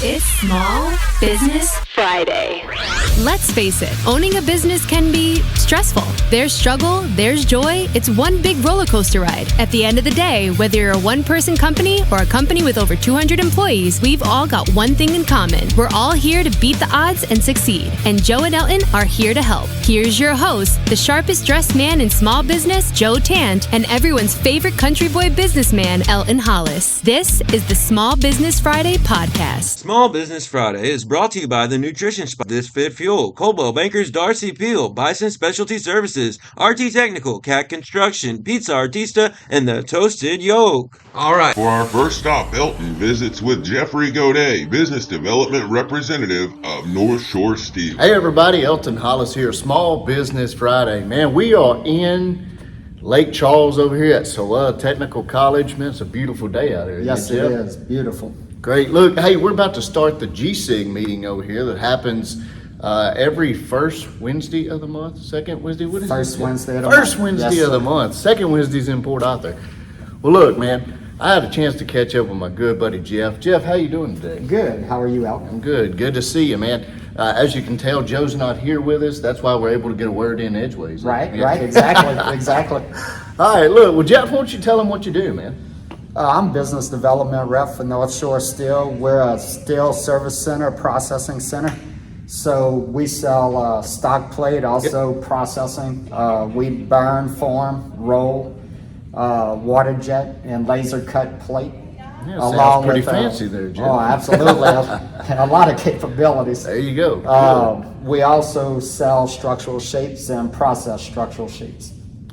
It's Small Business Friday. Let's face it, owning a business can be stressful. There's struggle, there's joy. It's one big roller coaster ride. At the end of the day, whether you're a one-person company or a company with over 200 employees, we've all got one thing in common. We're all here to beat the odds and succeed. And Joe and Elton are here to help. Here's your host, the sharpest dressed man in small business, Joe Tant, and everyone's favorite country boy businessman, Elton Hollis. This is the Small Business Friday podcast. Small Business Friday is brought to you by the Nutrition Spot, This Fit Fuel, Coldwell Bankers, Darcy Peel, Bison Specialty Services, RT Technical, Cat Construction, Pizza Artista, and the Toasted Yolk. All right. For our first stop, Elton visits with Jeffrey Gaudet, Business Development Representative of North Shore Steel. Hey everybody, Elton Hollis here, Small Business Friday. Man, we are in Lake Charles over here at Solera Technical College. Man, it's a beautiful day out here. Yes, it is. Beautiful. Great. Look, hey, we're about to start the GSIG meeting over here that happens every first Wednesday of the month. Second Wednesday? What is First it? Wednesday of the month. First Wednesday Yes, of the sir. month. Second Wednesday's in Port Arthur. Well, look, man, I had a chance to catch up with my good buddy Jeff. Jeff, how you doing today? Good. How are you, Al? I'm good. Good to see you, man. As you can tell, Joe's not here with us. That's why we're able to get a word in edgeways. Right, Yeah. right, exactly, exactly. All right, look, well, Jeff, why don't you tell them what you do, man? I'm business development rep for North Shore Steel. We're a steel service center, processing center. So we sell stock plate, also processing. We burn, form, roll, water jet, and laser cut plate. Yeah, sounds pretty fancy there, Jeff. Oh, absolutely. And a lot of capabilities. There you go. We also sell structural shapes and process structural shapes.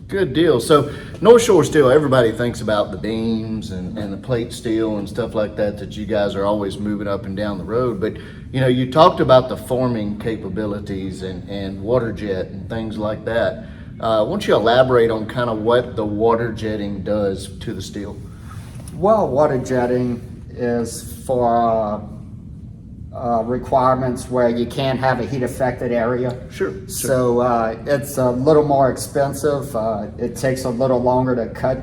Good deal. So North Shore Steel, everybody thinks about the beams and the plate steel and stuff like that you guys are always moving up and down the road. But, you know, you talked about the forming capabilities and water jet and things like that. Why don't you elaborate on kind of what the water jetting does to the steel? Well, water jetting is for requirements where you can't have a heat affected area. Sure. So it's a little more expensive. It takes a little longer to cut,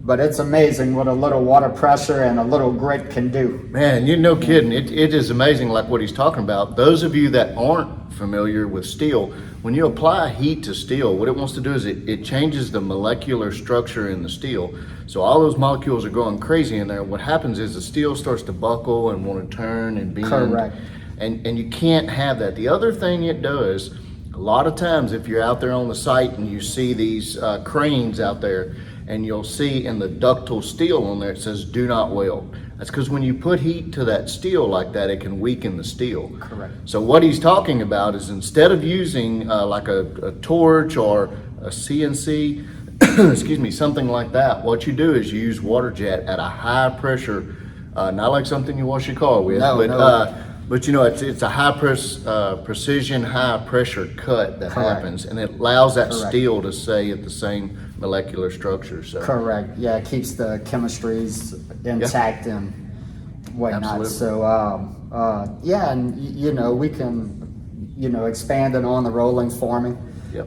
but it's amazing what a little water pressure and a little grit can do. Man, you're no kidding. It is amazing like what he's talking about. Those of you that aren't familiar with steel, when you apply heat to steel, what it wants to do is it changes the molecular structure in the steel. So all those molecules are going crazy in there. What happens is the steel starts to buckle and want to turn and bend. Correct. And you can't have that. The other thing it does, a lot of times if you're out there on the site and you see these cranes out there, and you'll see in the ductile steel on there, it says do not weld. That's because when you put heat to that steel like that, it can weaken the steel. Correct. So what he's talking about is instead of using like a torch or a CNC, excuse me, something like that, what you do is you use water jet at a high pressure, not like something you wash your car with, but you know, it's a high precision, high pressure cut that happens, and it allows that steel to stay at the same molecular structure. So. Correct. Yeah, it keeps the chemistries intact and whatnot. Absolutely. So yeah, and you know, we can, you know, expand it on the rolling forming. Yep.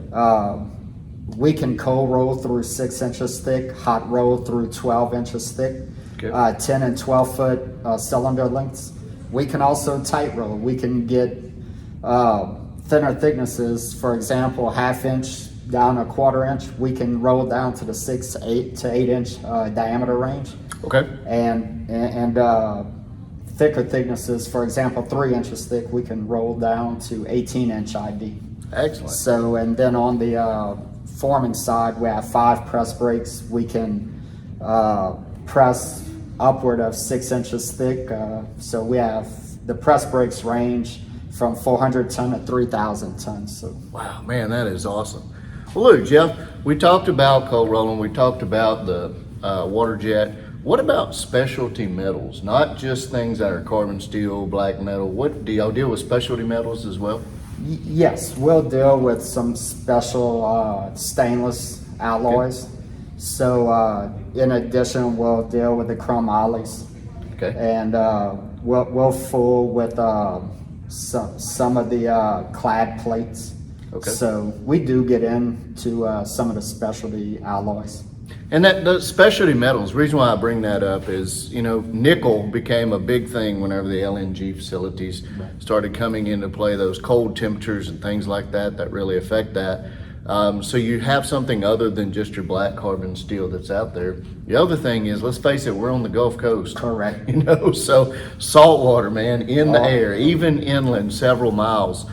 We can cold roll through 6 inches thick, hot roll through 12 inches thick, Okay. 10 and 12 foot cylinder lengths. We can also tight roll. We can get thinner thicknesses, for example, 1/2 inch down 1/4 inch. We can roll down to the 6 to 8 inch diameter range. Okay. And thicker thicknesses, for example, 3 inches thick, we can roll down to 18 inch ID. Excellent. So, and then on the forming side, we have 5 press brakes. We can press upward of 6 inches thick. So we have the press brakes range from 400 ton to 3,000 tons. So Wow, man, that is awesome. Well, look, Jeff, we talked about cold rolling. We talked about the water jet. What about specialty metals? Not just things that are carbon steel, black metal. What do y'all deal with specialty metals as well? yes, we'll deal with some special stainless alloys. So in addition, we'll deal with the chrome alloys. Okay. And we'll fool with some of the clad plates. Okay. So we do get into some of the specialty alloys. And that the specialty metals, the reason why I bring that up is, nickel became a big thing whenever the LNG facilities started coming into play, those cold temperatures and things like that really affect that. So you have something other than just your black carbon steel that's out there. The other thing is, let's face it, we're on the Gulf Coast. Correct. So salt water, man, in the air, even inland several miles.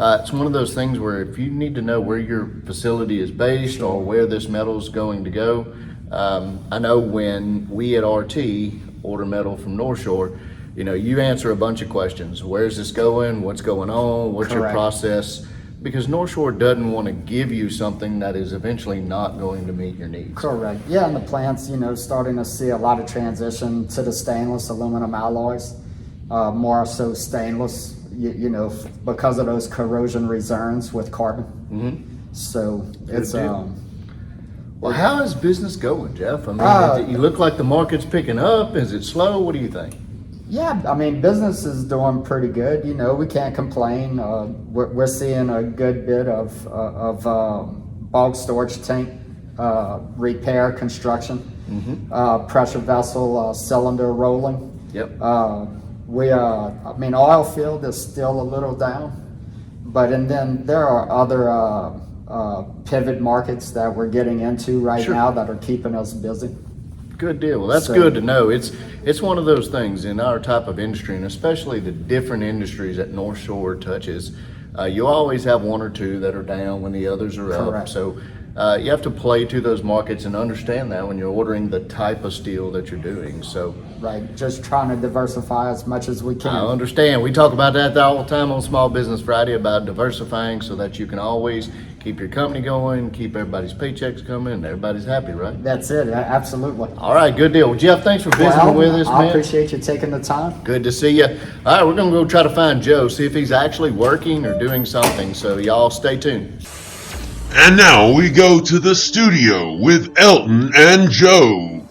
It's one of those things where if you need to know where your facility is based or where this metal is going to go, I know when we at RT order metal from North Shore, you answer a bunch of questions. Where's this going? What's going on? What's your process? Because North Shore doesn't want to give you something that is eventually not going to meet your needs. Correct. Yeah, and the plant's, starting to see a lot of transition to the stainless aluminum alloys, more so stainless. Because of those corrosion reserves with carbon. Mm-hmm. So it's well, how is business going, Jeff? I mean, you look like the market's picking up. Is it slow? What do you think? Yeah, I mean, business is doing pretty good. We can't complain. We're seeing a good bit of bulk storage tank repair, construction, pressure vessel, cylinder rolling. Yep. Oil field is still a little down, and then there are other pivot markets that we're getting into right now that are keeping us busy. Good deal. Well, that's good to know. It's one of those things in our type of industry, and especially the different industries that North Shore touches. You always have one or two that are down when the others are up. So you have to play to those markets and understand that when you're ordering the type of steel that you're doing. So right, just trying to diversify as much as we can. I understand. We talk about that all the time on Small Business Friday about diversifying so that you can always keep your company going, keep everybody's paychecks coming, and everybody's happy, right? That's it. Absolutely. All right, good deal. Well, Jeff, thanks for visiting with us, man. I appreciate you taking the time. Good to see you. All right, we're going to go try to find Joe, see if he's actually working or doing something. So y'all stay tuned. And now we go to the studio with Elton and Joe.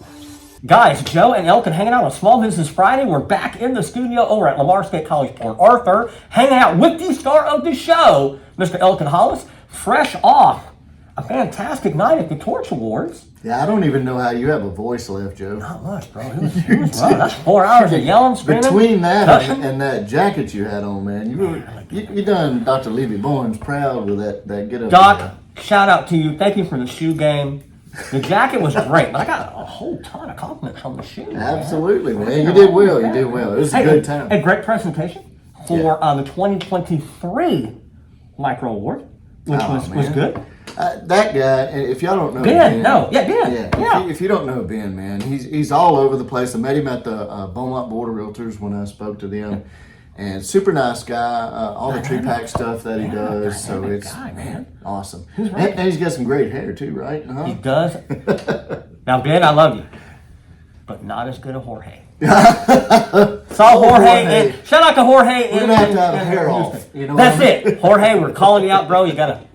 Guys, Joe and Elton hanging out on Small Business Friday. We're back in the studio over at Lamar State College Port Arthur, hanging out with the star of the show, Mr. Elton Hollis, fresh off a fantastic night at the Torch Awards. Yeah, I don't even know how you have a voice left, Joe. Not much, bro. It was well, that's 4 hours of yelling, screaming. Between that and that jacket you had on, man, you done Dr. Levy Barnes proud with that get up. Doc, shout out to you. Thank you for the shoe game. The jacket was great, but I got a whole ton of compliments on the shoe. Absolutely, man. You did well. You did well. It was a good time. A great presentation for the 2023 Micro Award, which was good. That guy, if y'all don't know Ben. Ben. If you don't know Ben, man, he's all over the place. I met him at the Beaumont Board of Realtors when I spoke to them. And super nice guy, all the tree pack stuff that he does, so it's awesome. And he's got some great hair too, right? Uh-huh. He does. Now, Ben, I love you, but not as good as Jorge. Saw Jorge, and shout out to Jorge. We're gonna have to have hair off. That's it, Jorge. We're calling you out, bro. You gotta.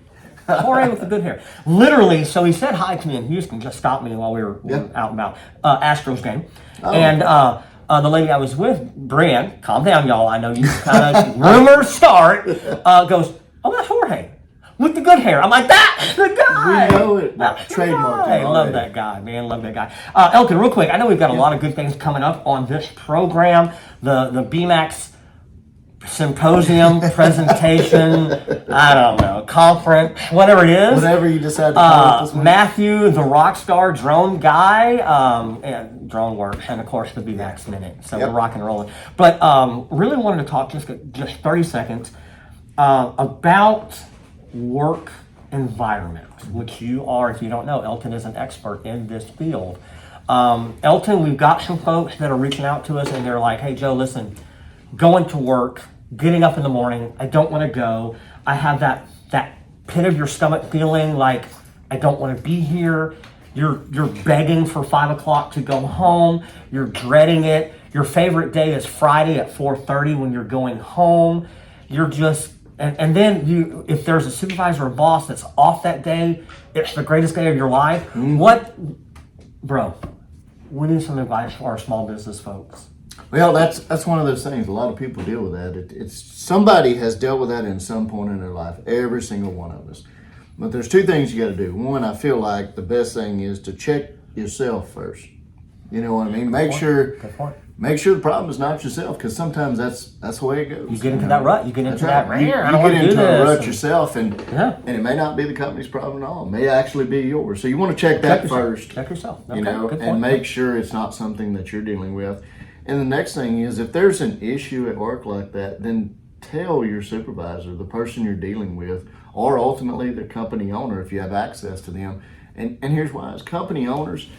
Jorge with the good hair. Literally, so he said hi to me in Houston, just stopped me while we were out and about. Astros game, and. The lady I was with, Brian, calm down, y'all. I know you kind of rumors start. Goes, oh, that's Jorge with the good hair. I'm like, that's the guy. We know it. Trademark. I love that guy, man. Love that guy. Elton, real quick. I know we've got a lot of good things coming up on this program. The BMAX symposium, presentation, I don't know, conference, whatever it is. Whatever you decide to call it this week. Matthew, the rock star drone guy, and drone work, and of course the BMAX Minute. So we're rocking and rolling. But really wanted to talk just 30 seconds about work environment, which you are, if you don't know, Elton is an expert in this field. Elton, we've got some folks that are reaching out to us and they're like, hey Joe, listen, going to work, getting up in the morning, I don't want to go. I have that pit of your stomach feeling like I don't want to be here. You're begging for 5 o'clock to go home. You're dreading it. Your favorite day is Friday at 4:30 when you're going home. You're just, and then if there's a supervisor or boss that's off that day, it's the greatest day of your life. Mm-hmm. Bro, we need some advice for our small business folks. Well, that's one of those things. A lot of people deal with that. It's somebody has dealt with that in some point in their life. Every single one of us. But there's two things you got to do. One, I feel like the best thing is to check yourself first. You know what I mean? Make sure the problem is not yourself, because sometimes that's the way it goes. You get into that rut. You get into that rut. You get into a rut yourself, and it may not be the company's problem at all. It may actually be yours. So you want to check that first. Check yourself. Okay, you know, and make sure it's not something that you're dealing with. And the next thing is, if there's an issue at work like that, then tell your supervisor, the person you're dealing with, or ultimately the company owner if you have access to them. And here's why. As company owners,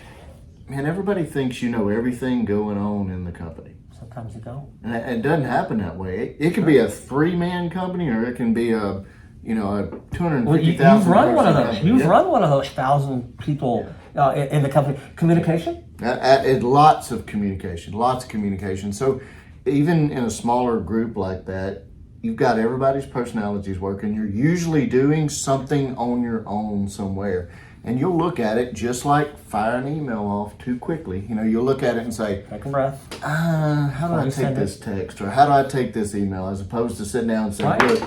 man, everybody thinks you know everything going on in the company. Sometimes you don't. And it doesn't happen that way. It could be a 3-man company, or it can be a 250,000. You've run one of those. You've run one of those 1,000 people in the company. Communication? Lots of communication. So even in a smaller group like that, you've got everybody's personalities working. You're usually doing something on your own somewhere. And you'll look at it just like fire an email off too quickly. You know, you'll look at it and say, take a breath. How do I take this text? Or how do I take this email? As opposed to sitting down and saying, look,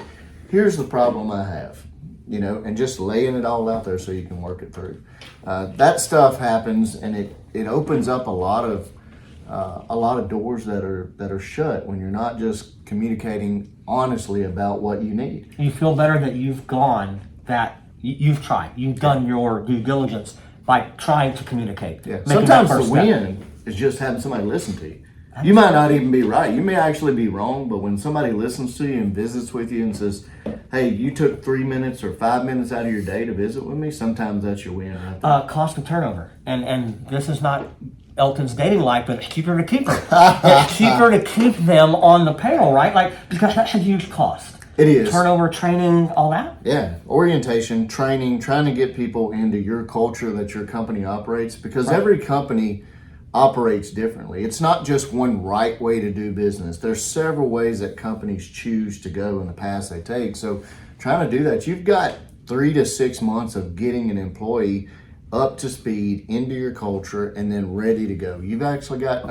here's the problem I have. You know, and just laying it all out there so you can work it through. That stuff happens, and it opens up a lot of doors that are shut when you're not just communicating honestly about what you need. You feel better that you've gone that. You've tried. You've done your due diligence by trying to communicate. Yeah. Sometimes the win is just having somebody listen to you. You might not even be right. You may actually be wrong, but when somebody listens to you and visits with you and says, hey, you took 3 minutes or 5 minutes out of your day to visit with me, sometimes that's your win right there. Cost of turnover. And this is not Elton's dating life, but it's cheaper to keep them. It's cheaper to keep them on the payroll, right? Like, because that's a huge cost. It is. Turnover, training, all that? Yeah. Orientation, training, trying to get people into your culture that your company operates, because every company operates differently. It's not just one right way to do business. There's several ways that companies choose to go in the paths they take. So trying to do that, you've got 3 to 6 months of getting an employee up to speed into your culture and then ready to go. You've actually got,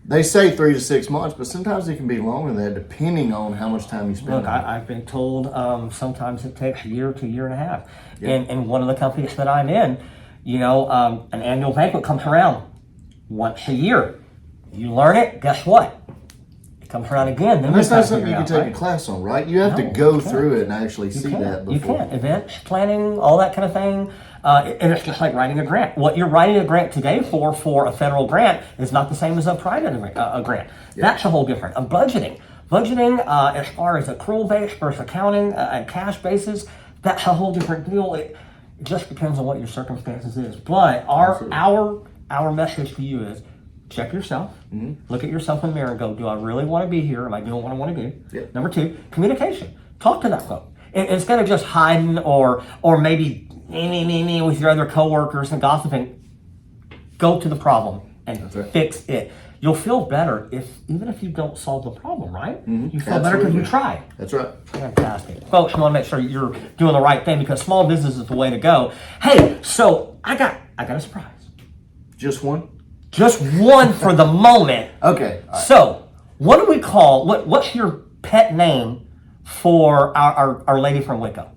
they say 3 to 6 months, but sometimes it can be longer than that, depending on how much time you spend. Look, I've been told sometimes it takes a year to a year and a half. Yeah. And one of the companies that I'm in, an annual banquet comes around once a year. You learn it, guess what? It comes around again. Then that's not something you can take a class on, right? You have to go through it and actually see that before. You can't. Events, planning, all that kind of thing. And it's just like writing a grant. What you're writing a grant today for a federal grant is not the same as a private grant. Yeah. That's a whole different. Budgeting, as far as accrual based versus accounting and cash basis, that's a whole different deal. It just depends on what your circumstances is. But our message to you is check yourself. Mm-hmm. Look at yourself in the mirror and go, do I really want to be here? Am I doing what I want to do? Yep. Number 2, communication. Talk to that folk. Instead of just hiding or maybe with your other coworkers and gossiping, go to the problem and fix it. You'll feel better even if you don't solve the problem, right? Mm-hmm. You feel better because you tried. That's right. Fantastic. Folks, you want to make sure you're doing the right thing, because small business is the way to go. Hey, so I got a surprise. Just one? Just one for the moment. Okay. Right. So, what do we call, what's your pet name for our lady from Waco?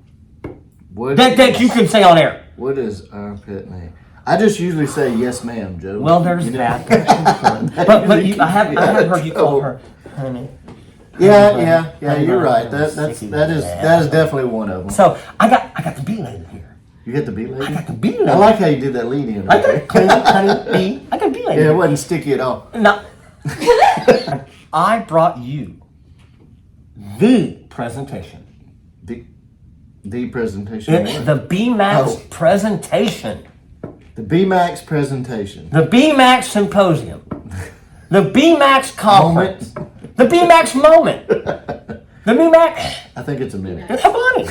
That you can say on air. What is our pet name? I just usually say yes, ma'am, Joe. Well, there's that. but I have heard you call her honey. Yeah, you're right. That is definitely one of them. So I got the bee lady here. You got the bee lady? I got the bee lady. I like how you did that lead in. I got honey, bee. I got bee lady. Yeah, it wasn't sticky at all. No. I brought you the presentation. The presentation. It's the Bmaxinc presentation. The Bmaxinc presentation. The Bmaxinc symposium. The Bmaxinc conference. The Bmaxinc moment. The Bmaxinc. I think it's a minute. It's a Bonnie.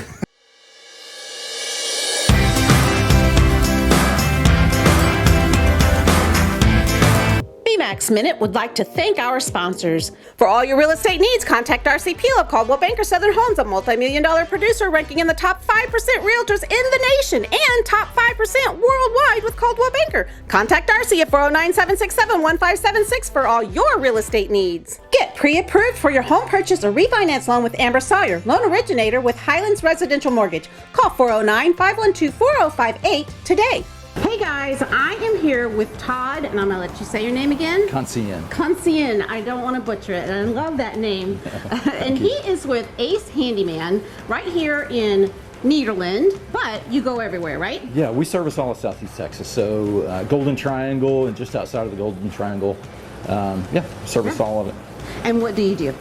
Bmaxinc Minute would like to thank our sponsors. For all your real estate needs, contact RC Peel of Coldwell Banker Southern Homes, a multi-million-dollar producer ranking in the top 5% realtors in the nation and top 5% worldwide with Coldwell Banker. Contact RC at 409-767-1576 for all your real estate needs. Get pre-approved for your home purchase or refinance loan with Amber Sawyer, loan originator with Highlands Residential Mortgage. Call 409-512-4058 today. Hey guys, I am here with Todd, and I'm gonna let you say your name again. Concienne. Concienne. I don't want to butcher it, and I love that name. And he is with Ace Handyman right here in Nederland, but you go everywhere, right? Yeah, we service all of Southeast Texas. So Golden Triangle and just outside of the Golden Triangle. Service all of it. And what do you do?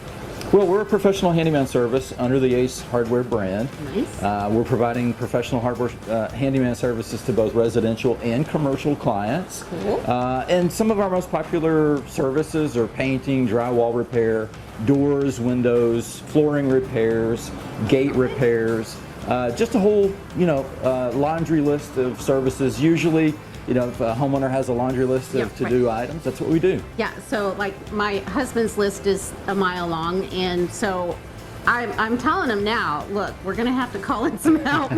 Well, we're a professional handyman service under the Ace Hardware brand. Nice. We're providing professional hardware handyman services to both residential and commercial clients. Cool. And some of our most popular services are painting, drywall repair, doors, windows, flooring repairs, gate repairs, just a whole, laundry list of services. Usually, if a homeowner has a laundry list of to-do items, that's what we do. Yeah, so like my husband's list is a mile long, and so I'm telling him now, look, we're gonna have to call in some help.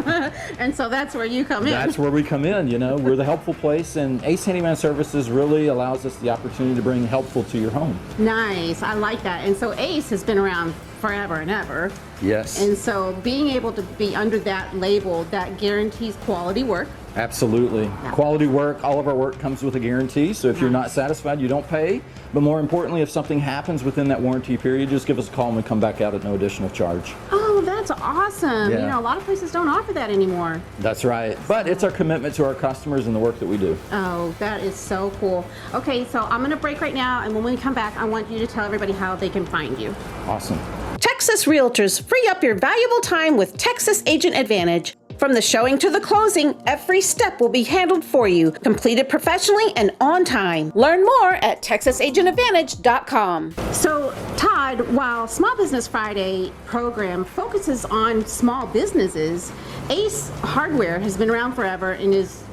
And so that's where you come in. That's where we come in, we're the helpful place, and Ace Handyman Services really allows us the opportunity to bring helpful to your home. Nice, I like that. And so Ace has been around forever and ever. Yes. And so being able to be under that label, that guarantees quality work. Absolutely. Yeah. Quality work, all of our work comes with a guarantee, so if you're not satisfied, you don't pay. But more importantly, if something happens within that warranty period, just give us a call and we come back out at no additional charge. Oh, that's awesome. Yeah. A lot of places don't offer that anymore. That's right. But it's our commitment to our customers and the work that we do. Oh, that is so cool. Okay, so I'm going to break right now, and when we come back, I want you to tell everybody how they can find you. Awesome. Texas Realtors, free up your valuable time with Texas Agent Advantage. From the showing to the closing, every step will be handled for you, completed professionally and on time. Learn more at TexasAgentAdvantage.com. So, Todd, while Small Business Friday program focuses on small businesses, Ace Hardware has been around forever and is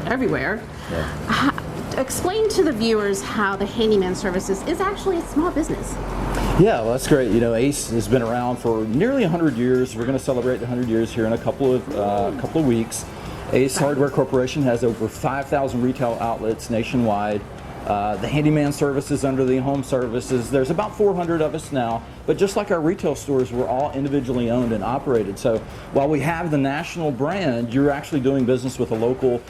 everywhere. Yeah. Explain to the viewers how the handyman services is actually a small business. Yeah, well, that's great. Ace has been around for nearly 100 years. We're going to celebrate the 100 years here in a couple of weeks. Ace Hardware Corporation has over 5,000 retail outlets nationwide. The handyman services under the home services, there's about 400 of us now, but just like our retail stores, we're all individually owned and operated. So while we have the national brand, you're actually doing business with a local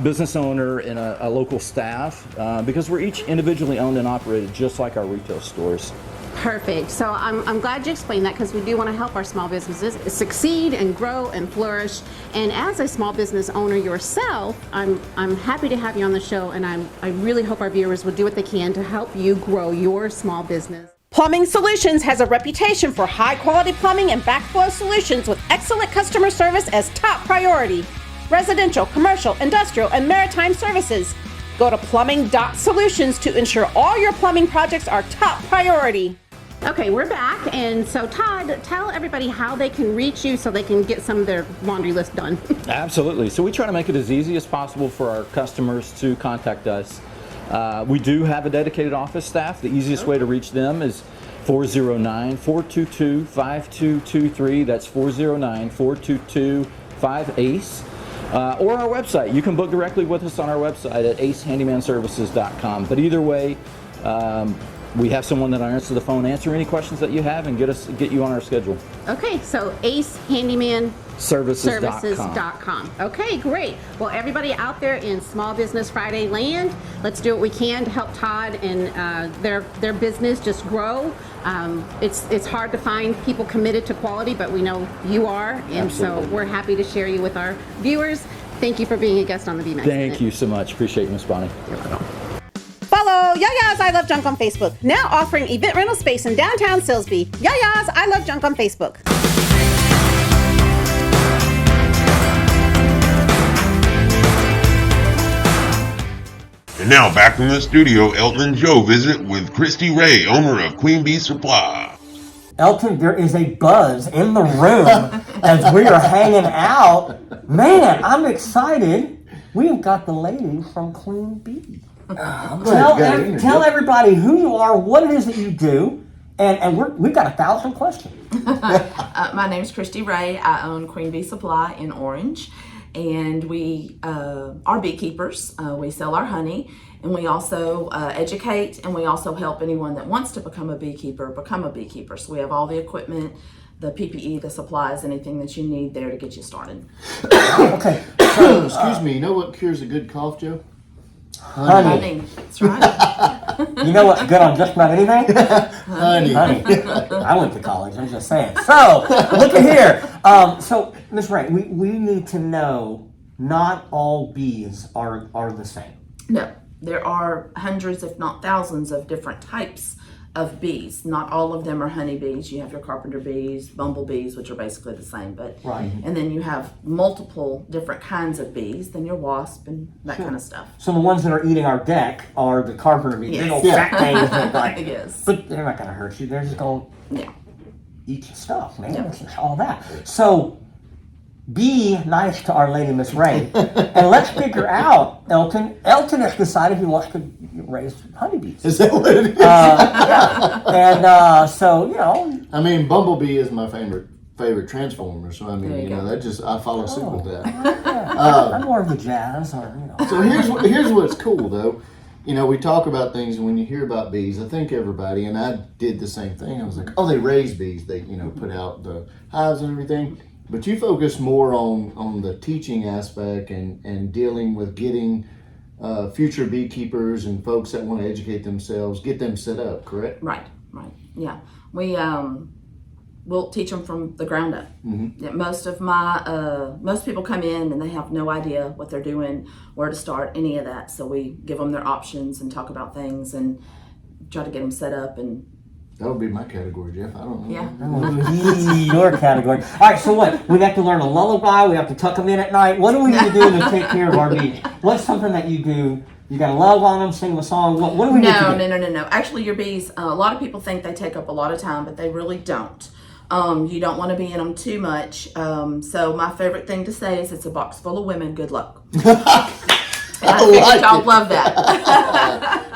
business owner and a local staff because we're each individually owned and operated just like our retail stores. Perfect. So I'm glad you explained that, because we do want to help our small businesses succeed and grow and flourish. And as a small business owner yourself, I'm happy to have you on the show, and I really hope our viewers will do what they can to help you grow your small business. Plumbing Solutions has a reputation for high quality plumbing and backflow solutions with excellent customer service as top priority. Residential, commercial, industrial, and maritime services. Go to plumbing.solutions to ensure all your plumbing projects are top priority. Okay, we're back, and so Todd, tell everybody how they can reach you so they can get some of their laundry list done. Absolutely. So we try to make it as easy as possible for our customers to contact us. We do have a dedicated office staff. The easiest way to reach them is 409-422-5223. That's 409-422-5ACE. Or our website. You can book directly with us on our website at acehandymanservices.com. But either way, we have someone that answers the phone, answer any questions that you have, and get you on our schedule. Okay, so acehandymanservices.com. Okay, great. Well, everybody out there in Small Business Friday land, let's do what we can to help Todd and their business just grow. It's hard to find people committed to quality, but we know you are, and Absolutely. So we're happy to share you with our viewers. Thank you for being a guest on the Bmaxinc. Thank you so much. Appreciate you, Miss Bonnie. Follow Yaya's I Love Junk on Facebook. Now offering event rental space in downtown Silsbee. Yaya's I Love Junk on Facebook. And now back from the studio, Elton and Joe visit with Christie Ray, owner of Queen Bee Supply. Elton, there is a buzz in the room as we are hanging out. Man, I'm excited. We've got the lady from Queen Bee. Tell everybody who you are, what it is that you do, and we've got 1,000 questions. My name is Christie Ray. I own Queen Bee Supply in Orange, and we are beekeepers. We sell our honey, And we also educate, and we also help anyone that wants to become a beekeeper. So we have all the equipment, the PPE, the supplies, anything that you need there to get you started. Okay. So, excuse me, you know what cures a good cough, Joe? Honey. That's right. You know what's good on just about anything? Honey. I went to college, I'm just saying. So, look at here. So, Ms. Ray, we need to know not all bees are the same. No, there are hundreds, if not thousands, of different types of bees. Not all of them are honeybees. You have your carpenter bees, bumblebees, which are basically the same, but Right. and then you have multiple different kinds of bees, then your wasp and that kind of stuff. So the ones that are eating our deck are the carpenter bees. Yes. Big old fat things that like, Yes. but they're not going to hurt you. They're just going to Yeah. eat your stuff, man. Yeah. It's all that. So be nice to Our Lady Miss Ray, and let's figure out, Elton. Elton has decided he wants to raise honeybees. Is that what it is? And so, you know. I mean, Bumblebee is my favorite Transformer, so I mean, There you go. I follow suit with that. I'm more of the jazz, or, you know. So here's what's cool though. You know, we talk about things, and when you hear about bees, I think everybody, and I did the same thing. I was like, oh, they raise bees. They, put out the hives and everything. But you focus more on the teaching aspect and dealing with getting future beekeepers and folks that want to educate themselves, get them set up, correct? Right. Yeah. We we'll teach them from the ground up. Mm-hmm. Yeah, most people come in and they have no idea what they're doing, where to start, any of that. So we give them their options and talk about things and try to get them set up. And That would be my category, Jeff. I don't know. yeah. Your category. All right, so what? We have to learn a lullaby. We have to tuck them in at night. What do we need to do to take care of our bees? What's something that you do? You got to love on them, sing them a song. What do we need to do? No. Actually, your bees, a lot of people think they take up a lot of time, but they really don't. You don't want to be in them too much. So my favorite thing to say is it's a box full of women. Good luck. I think y'all love that.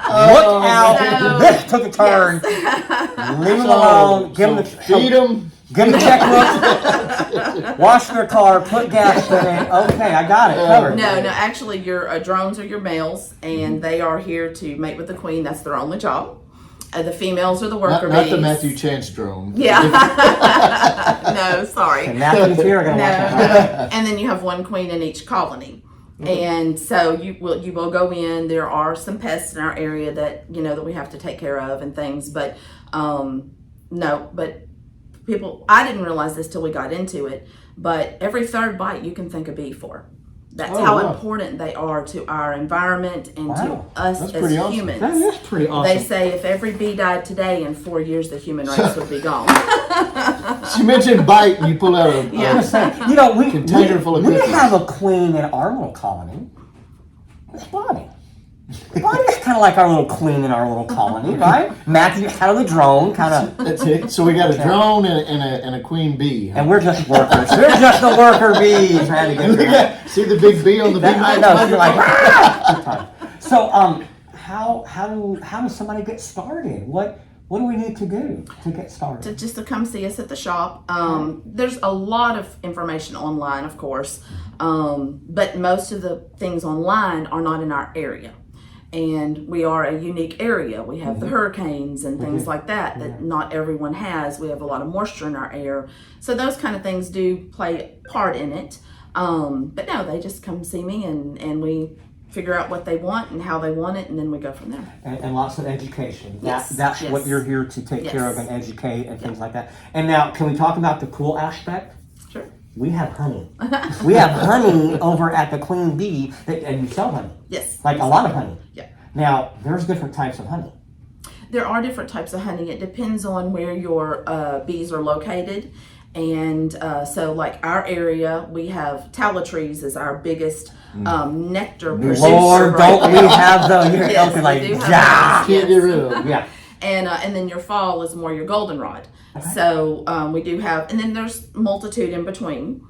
Look out. This took a turn. Yes. Leave them alone. Give them feed them. Give them the checkbook. Wash their car. Put gas in it. Okay, I got it covered. No. Actually, your drones are your males, and they are here to mate with the queen. That's their only job. The females are the worker Not bees. the Matthew Chance drone. Yeah. No, sorry. And Matthew's here. No. And then you have one queen in each colony. And so you will go in. There are some pests in our area that that we have to take care of and things, but people, I didn't realize this till we got into it, but every third bite you can thank a bee for. That's how important they are to our environment and to us That's as pretty awesome. humans. That is pretty awesome. They say if every bee died today, in 4 years the human race would be gone. She mentioned bite, and you pull out a Yeah. container full of we cookies. have a queen in our little colony. It's Bonnie. Bonnie's kind of like our little queen in our little colony, right? Matthew's kind of the drone, kind of. That's it. So we got a drone and a queen bee. Huh? And we're just workers. We're just the worker bees. I had to get that. See the big bee on the bee I mic? know. She's like, ah! So, how does somebody get started? What do we need to do to get started? Just to come see us at the shop. There's a lot of information online, of course, but most of the things online are not in our area. And we are a unique area. We have the hurricanes and things like that not everyone has. We have a lot of moisture in our air. So those kind of things do play a part in it. But no, they just come see me and we figure out what they want and how they want it, and then we go from there. And lots of education. Yes, That's yes. what you're here to take care of Yes. and educate and things like that. And now, can we talk about the cool aspect? Sure. We have honey. We have honey over at the Queen Bee, and you sell honey. Yes. Like a lot of honey. Yeah. Now, there's different types of honey. There are different types of honey. It depends on where your bees are located. And so like our area, we have tallow trees as our biggest nectar producer. Lord, right don't now. we have them? You're Yes, looking like, we do have yeah. those, Can't get yes. rid of them. Yeah. And then your fall is more your goldenrod. So we do have, and then there's multitude in between.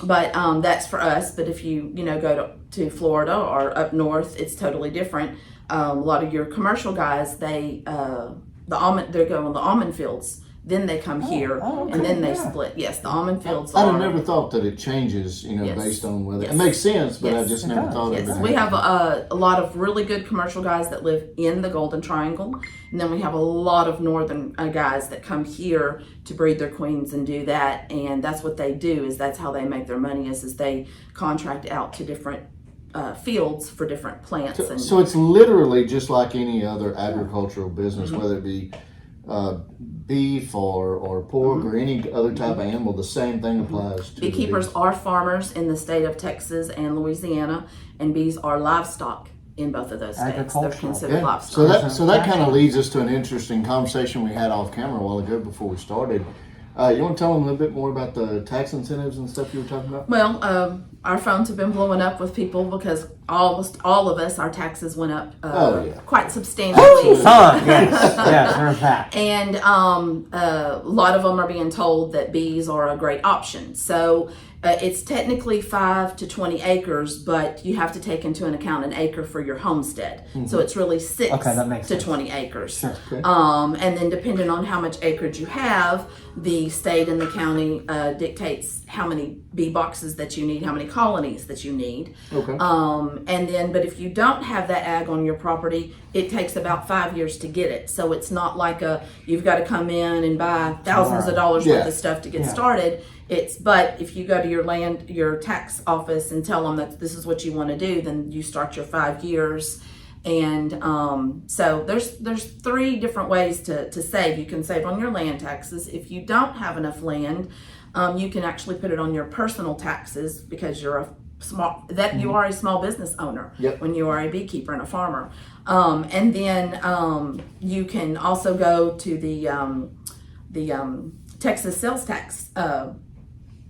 But that's for us. But if you go to Florida or up north, it's totally different. A lot of your commercial guys, they go on the almond fields then they come here, and then they split. Yes, the almond fields I'd are. have never thought that it changes, Yes. based on whether Yes. it makes sense, but I Yes. just never thought of Yes, it. we have a lot of really good commercial guys that live in the Golden Triangle, and then we have a lot of northern guys that come here to breed their queens and do that, and that's what they do. That's how they make their money. Is they contract out to different fields for different plants. So it's literally just like any other agricultural business, whether it be beef or pork or any other type of animal. The same thing applies to Beekeepers the are farmers in the state of Texas and Louisiana, and bees are livestock in both of those states. They're Agricultural. considered livestock. So that kind of leads us to an interesting conversation we had off camera a while ago before we started. You want to tell them a little bit more about the tax incentives and stuff you were talking about? Well, our phones have been blowing up with people because almost all of us, our taxes went up quite substantially. Son, yes, there's that. And a lot of them are being told that bees are a great option. So it's technically 5 to 20 acres, but you have to take into an account an acre for your homestead. So it's really 6 that makes to sense. 20 acres. Sure. Okay. And then depending on how much acreage you have, the state and the county dictates how many bee boxes that you need, how many colonies that you need. Okay. And then, but if you don't have that ag on your property, it takes about 5 years to get it. So it's not like you've got to come in and buy thousands of dollars worth of stuff to get started. But if you go to your tax office and tell them that this is what you want to do, then you start your 5 years. And so there's 3 different ways to save. You can save on your land taxes. If you don't have enough land, you can actually put it on your personal taxes because you're you are a small business owner when you are a beekeeper and a farmer. And then you can also go to the Texas sales tax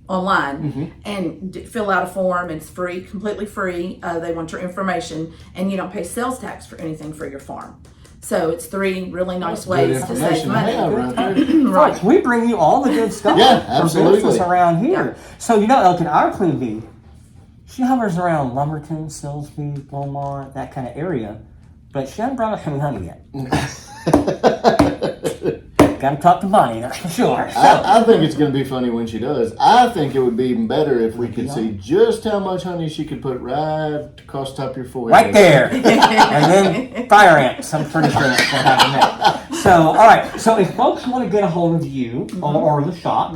online and fill out a form. It's free, completely free. They want your information, and you don't pay sales tax for anything for your farm. So it's 3 really nice ways to save money. Right. We bring you all the good stuff for business around here. So Elton, our Queen Bee, she hovers around Lumberton, Silsbee, Beaumont, that kind of area, but she hasn't brought us any honey yet. Got to talk to Bonnie, that's for sure. So. I think it's going to be funny when she does. I think it would be even better if we could see just how much honey she could put right across the top of your forehead. Right there. And then fire ants. I'm pretty sure that's what happened there. So, all right. So if folks want to get a hold of you or the shop,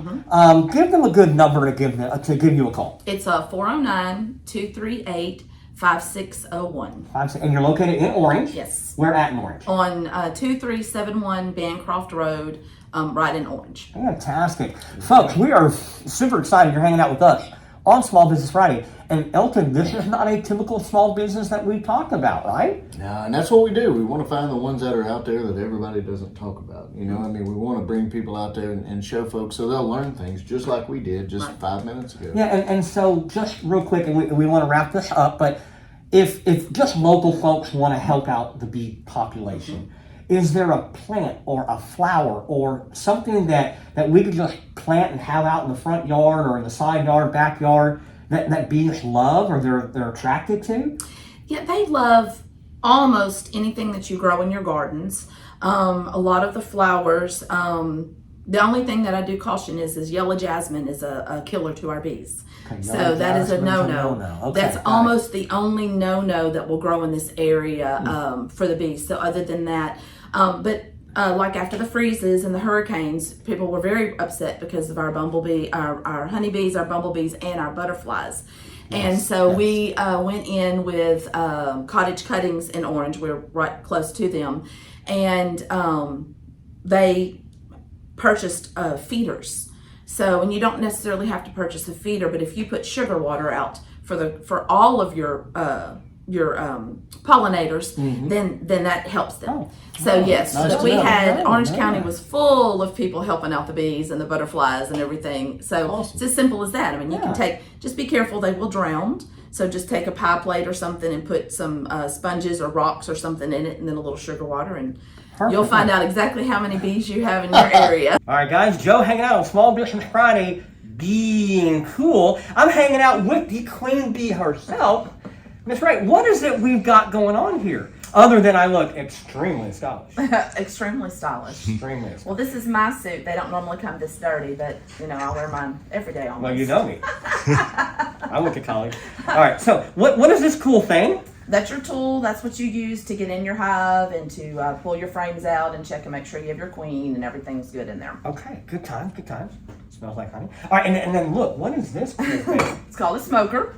give them a good number to give you a call. It's 409-238-5601. And you're located in Orange? Yes. Where at in Orange? On 2371 Bancroft Road, right in Orange. Fantastic. Folks, we are super excited you're hanging out with us on Small Business Friday. And Elton, this is not a typical small business that we talked about, right? No, and that's what we do. We want to find the ones that are out there that everybody doesn't talk about. We want to bring people out there and show folks so they'll learn things just like we did just 5 minutes ago. Yeah, and so just real quick, and we want to wrap this up, but if just local folks want to help out the bee population, is there a plant or a flower or something that we could just plant and have out in the front yard or in the side yard, backyard, that bees love or they're attracted to? Yeah, they love almost anything that you grow in your gardens. A lot of the flowers. The only thing that I do caution is yellow jasmine is a killer to our bees. Okay, so that is a no-no. Okay, that's almost the only no-no that will grow in this area for the bees. So other than that, like after the freezes and the hurricanes, people were very upset because of our bumblebee, our honeybees, our bumblebees, and our butterflies. And so we went in with cottage cuttings in Orange. We're right close to them. And they purchased feeders. So, and you don't necessarily have to purchase a feeder, but if you put sugar water out for all of your pollinators, then that helps them. Yes, nice we had Orange County was full of people helping out the bees and the butterflies and everything. So it's as simple as that. I mean, you can just be careful; they will drown. So just take a pie plate or something and put some sponges or rocks or something in it, and then a little sugar water, and you'll find out exactly how many bees you have in your area. All right, guys, Joe hanging out on Small Business Friday, being cool. I'm hanging out with the Queen Bee herself. Miss Ray, what is it we've got going on here? Other than I look extremely stylish. Extremely stylish. Extremely stylish. Well, this is my suit. They don't normally come this dirty, but I wear mine every day almost. Well, you know me. I went to college. All right, so what is this cool thing? That's your tool. That's what you use to get in your hive and to pull your frames out and check and make sure you have your queen and everything's good in there. Okay, good times. Smells like honey. All right, and then look, what is this cool thing? It's called a smoker,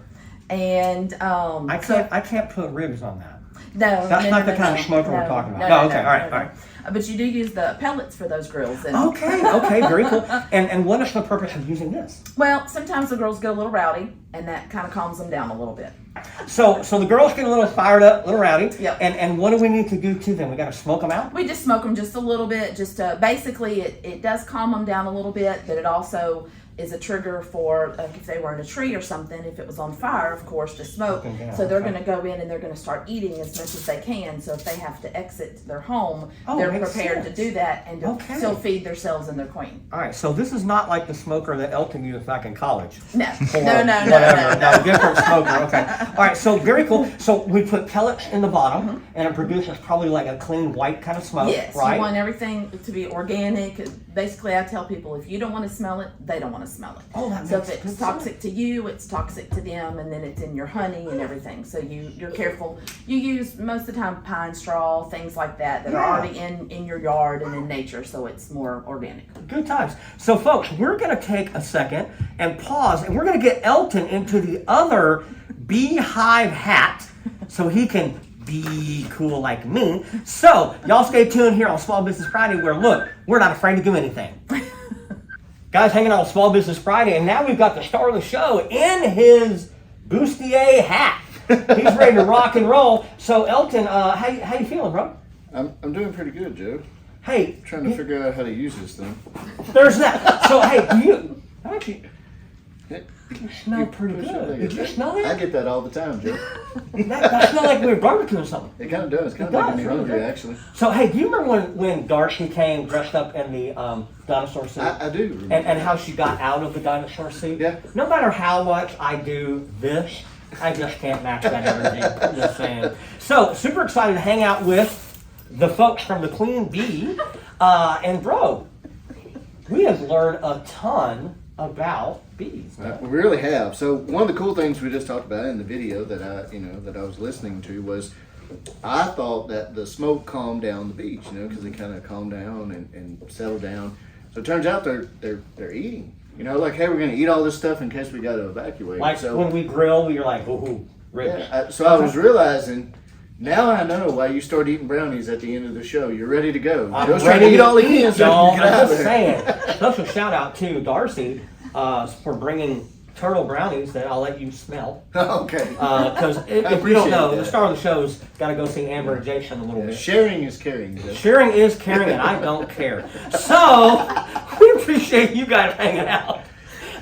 and I can't put ribs on that. No, that's not the kind of smoker we're talking about. No, okay, all right. But you do use the pellets for those grills. And Okay, very cool. And what is the purpose of using this? Well, sometimes the girls get a little rowdy, and that kind of calms them down a little bit. So the girls get a little fired up, a little rowdy. Yep. And what do we need to do to them? We got to smoke them out? We just smoke them just a little bit. Basically, it does calm them down a little bit, but it also is a trigger for if they were in a tree or something, if it was on fire, of course, the smoke. So they're going to go in and they're going to start eating as much as they can. So if they have to exit their home, they're prepared to do that and to still feed themselves and their queen. All right, so this is not like the smoker that Elton used back in college. No, no, different smoker. Okay. All right, so very cool. So we put pellets in the bottom, and it produces probably like a clean white kind of smoke. Yes, right? You want everything to be organic. Basically, I tell people if you don't want to smell it, they don't want to smell it. Oh, that so makes if it's toxic to you, it's toxic to them, and then it's in your honey and everything. So you're careful. You use most of the time pine straw, things like that are already in your yard and in nature, so it's more organic. Good times. So folks, we're going to take a second and pause, and we're going to get Elton into the other beehive hat so he can be cool like me. So y'all stay tuned here on Small Business Friday, where look, we're not afraid to do anything. Guys hanging out on Small Business Friday, and now we've got the star of the show in his bustier hat. He's ready to rock and roll. So Elton, how you feeling, bro? I'm doing pretty good, Joe. Hey, trying to figure out how to use this thing. There's that. So hey, you smell pretty good. Did you smell that? I get that all the time, Joe. That smells like we were barbecuing something. It kind of does. It's kind of making me hungry, actually. So hey, do you remember when Darcy came dressed up in the dinosaur suit? I do remember. And how she got out of the dinosaur suit? Yeah. No matter how much I do this, I just can't match that energy. I'm just saying. So super excited to hang out with the folks from the Queen Bee. And bro, we have learned a ton about bees. We really have. So one of the cool things we just talked about in the video that I was listening to was, I thought that the smoke calmed down the bees, because they kind of calm down and settle down. So it turns out they're eating. Like, hey, we're going to eat all this stuff in case we got to evacuate. Like, so when we grill, you're like, ooh, ribs. Yeah, so I was realizing, now I know why you start eating brownies at the end of the show. You're ready to go. I'm just ready trying to eat all he can so y'all. you can get out I'm of just there. saying. Special shout out to Darcy for bringing turtle brownies that I'll let you smell. Okay. Because if you don't know, that. the star of the show's got to go see Amber and Jason a little bit. Sharing is caring. Joe. Sharing is caring, and I don't care. So we appreciate you guys hanging out.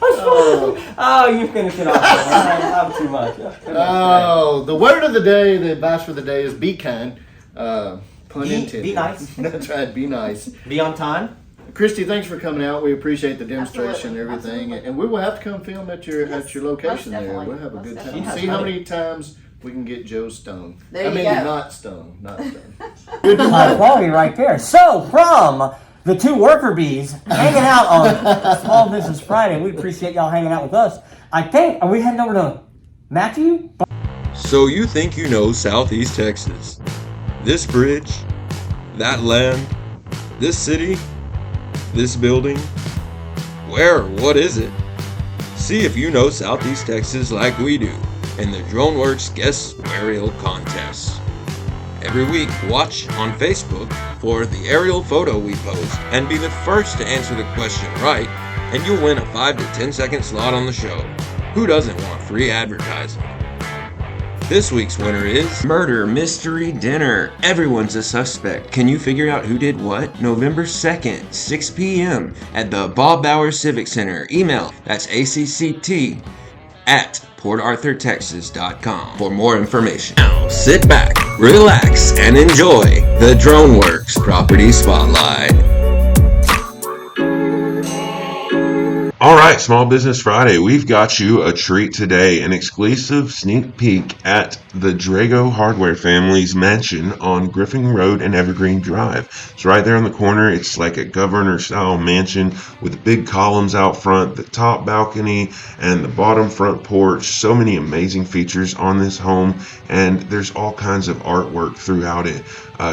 You finished it off. I'm too much. The word of the day, the advice for the day is be kind. Pun intended. Be nice. That's right, be nice. Be on time. Christy, thanks for coming out. We appreciate the demonstration and everything. And we will have to come film at your location there. We'll have a good time. See how many times we can get Joe stoned. There you go. Not stoned. High quality right there. So from the two worker bees hanging out on Small Business Friday, we appreciate y'all hanging out with us. Are we heading over to Matthew? So you think you know Southeast Texas? This bridge? That land? This city? This building? Where or what is it? See if you know Southeast Texas like we do in the DroneWorks Guess Aerial Contest. Every week, watch on Facebook for the aerial photo we post and be the first to answer the question right, and you'll win a 5 to 10 second slot on the show. Who doesn't want free advertising? This week's winner is Murder Mystery Dinner. Everyone's a suspect. Can you figure out who did what? November 2nd, 6 p.m. at the Bob Bauer Civic Center. Email, that's acct@portarthurtexas.com for more information. Now sit back, relax, and enjoy the DroneWorks Property Spotlight. All right, Small Business Friday. We've got you a treat today, an exclusive sneak peek at the Drago Hardware family's mansion on Griffin Road and Evergreen Drive. It's right there on the corner. It's like a governor-style mansion with big columns out front, the top balcony, and the bottom front porch. So many amazing features on this home, and there's all kinds of artwork throughout it.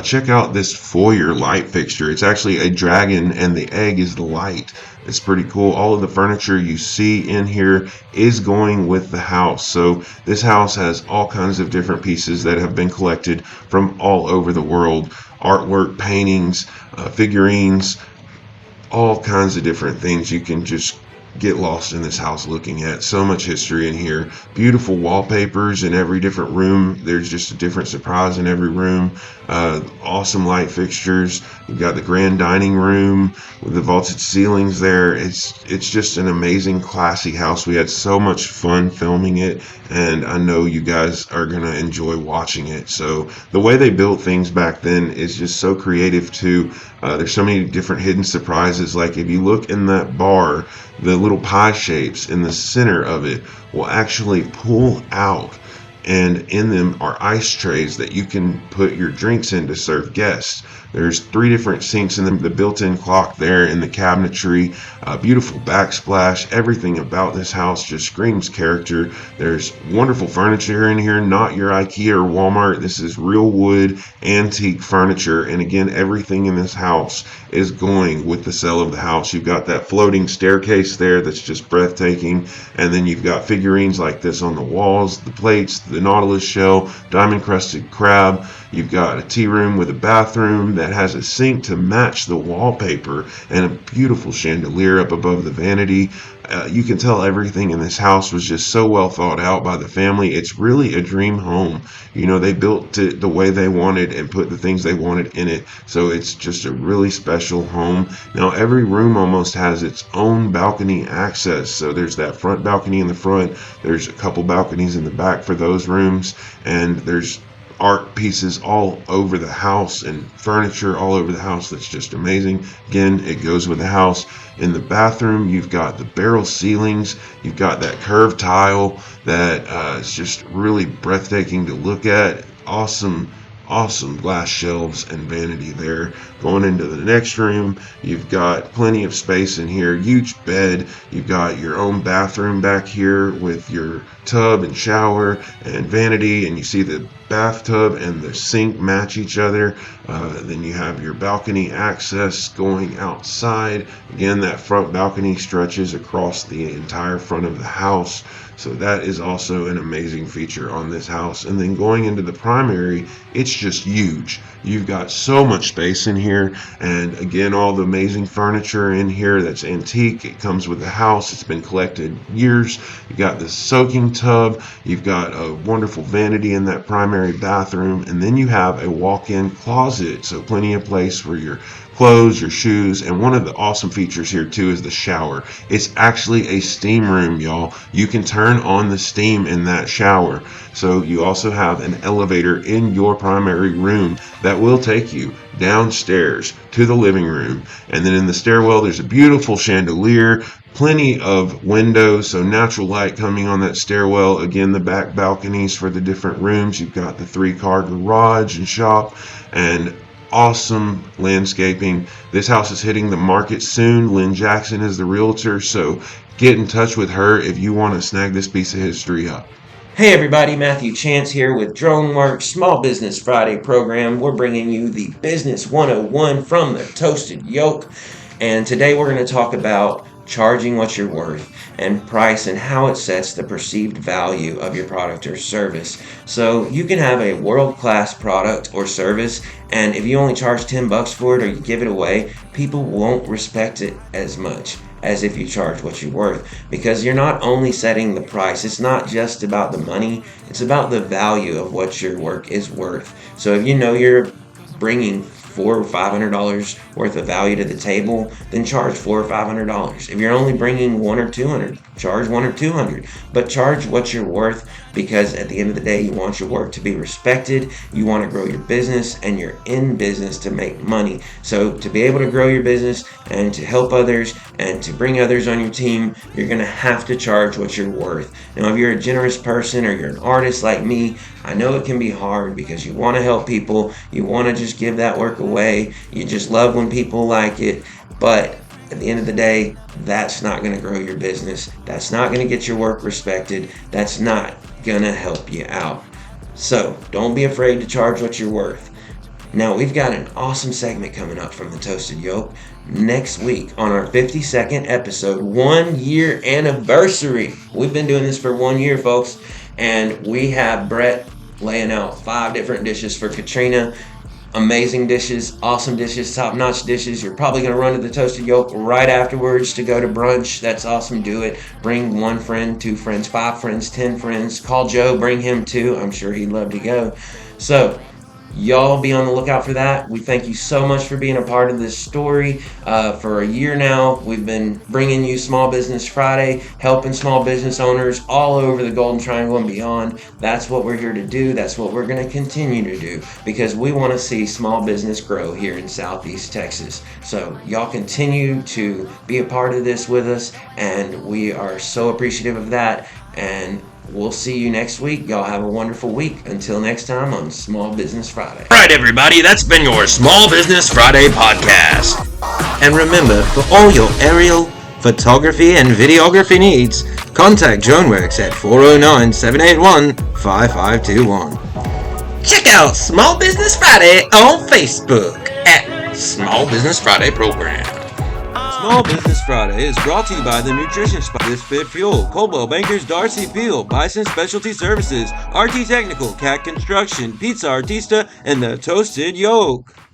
Check out this foyer light fixture. It's actually a dragon, and the egg is the light. It's pretty cool. All of the furniture you see in here is going with the house. So this house has all kinds of different pieces that have been collected from all over the world. Artwork, paintings, figurines, all kinds of different things you can just get lost in this house looking at. So much history in here. Beautiful wallpapers in every different room. There's just a different surprise in every room. Awesome light fixtures. You've got the grand dining room with the vaulted ceilings there. It's just an amazing, classy house. We had so much fun filming it, and I know you guys are going to enjoy watching it. So the way they built things back then is just so creative too. There's so many different hidden surprises. Like if you look in that bar, the little pie shapes in the center of it will actually pull out, and in them are ice trays that you can put your drinks in to serve guests. There's 3 different sinks in the built-in clock there in the cabinetry. Beautiful backsplash. Everything about this house just screams character. There's wonderful furniture in here, not your IKEA or Walmart. This is real wood, antique furniture. And again, everything in this house is going with the sale of the house. You've got that floating staircase there that's just breathtaking. And then you've got figurines like this on the walls, the plates, the Nautilus shell, diamond-crusted crab. You've got a tea room with a bathroom that has a sink to match the wallpaper and a beautiful chandelier up above the vanity. You can tell everything in this house was just so well thought out by the family. It's really a dream home. You know, they built it the way they wanted and put the things they wanted in it. So it's just a really special home. Now, every room almost has its own balcony access. So there's that front balcony in the front. There's a couple balconies in the back for those rooms. And there's art pieces all over the house and furniture all over the house that's just amazing. Again, it goes with the house. In the bathroom, you've got the barrel ceilings. You've got that curved tile that is just really breathtaking to look at. Awesome glass shelves and vanity there. Going into the next room, you've got plenty of space in here. Huge bed. You've got your own bathroom back here with your tub and shower and vanity, and you see the bathtub and the sink match each other. Then you have your balcony access going outside. Again, that front balcony stretches across the entire front of the house. So that is also an amazing feature on this house. And then going into the primary, it's just huge. You've got so much space in here, and again, all the amazing furniture in here that's antique. It comes with the house. It's been collected years. You've got the soaking tub. You've got a wonderful vanity in that primary bathroom, and then you have a walk-in closet, so plenty of place for your clothes, your shoes. And one of the awesome features here too is the shower. It's actually a steam room, y'all. You can turn on the steam in that shower. So you also have an elevator in your primary room that will take you downstairs to the living room. And then in the stairwell, there's a beautiful chandelier, plenty of windows, so natural light coming on that stairwell. Again, the back balconies for the different rooms. You've got the 3-car garage and shop, and awesome landscaping. This house is hitting the market soon. Lynn Jackson is the realtor, so get in touch with her if you want to snag this piece of history up. Hey everybody, Matthew Chance here with DroneWorks Small Business Friday program. We're bringing you the Business 101 from the Toasted Yolk, and today we're going to talk about charging what you're worth and price and how it sets the perceived value of your product or service. So you can have a world-class product or service, and if you only charge $10 for it or you give it away, people won't respect it as much as if you charge what you're worth, because you're not only setting the price. It's not just about the money, it's about the value of what your work is worth. So if you know you're bringing $400 or $500 worth of value to the table, then charge $400 or $500. If you're only bringing $100 or $200, charge $100 or $200, but charge what you're worth. because at the end of the day, you want your work to be respected, you want to grow your business, and you're in business to make money. So to be able to grow your business and to help others and to bring others on your team, you're going to have to charge what you're worth. Now, if you're a generous person or you're an artist like me, I know it can be hard because you want to help people, you want to just give that work away, you just love when people like it, but at the end of the day, that's not going to grow your business. That's not going to get your work respected. That's not going to help you out. So don't be afraid to charge what you're worth. Now, we've got an awesome segment coming up from the Toasted Yolk next week on our 52nd episode, 1 year anniversary. We've been doing this for 1 year, folks, and we have Brett laying out 5 different dishes for Katrina. Amazing dishes, awesome dishes, top-notch dishes. You're probably going to run to the Toasted Yolk right afterwards to go to brunch. That's awesome. Do it. Bring 1 friend, 2 friends, 5 friends, 10 friends. Call Joe. Bring him too. I'm sure he'd love to go. So, y'all be on the lookout for that. We thank you so much for being a part of this story. For a year now, we've been bringing you Small Business Friday, helping small business owners all over the Golden Triangle and beyond. That's what we're here to do. That's what we're going to continue to do because we want to see small business grow here in Southeast Texas. So y'all continue to be a part of this with us, and we are so appreciative of that. And we'll see you next week. Y'all have a wonderful week. Until next time on Small Business Friday. All right, everybody, that's been your Small Business Friday podcast. And remember, for all your aerial, photography, and videography needs, contact DroneWorks at 409-781-5521. Check out Small Business Friday on Facebook at Small Business Friday Program. Small Business Friday is brought to you by the Nutrition Spot, This Fit Fuel, Coldwell Bankers, Darcy Peel, Bison Specialty Services, RT Technical, Cat Construction, Pizza Artista, and the Toasted Yolk.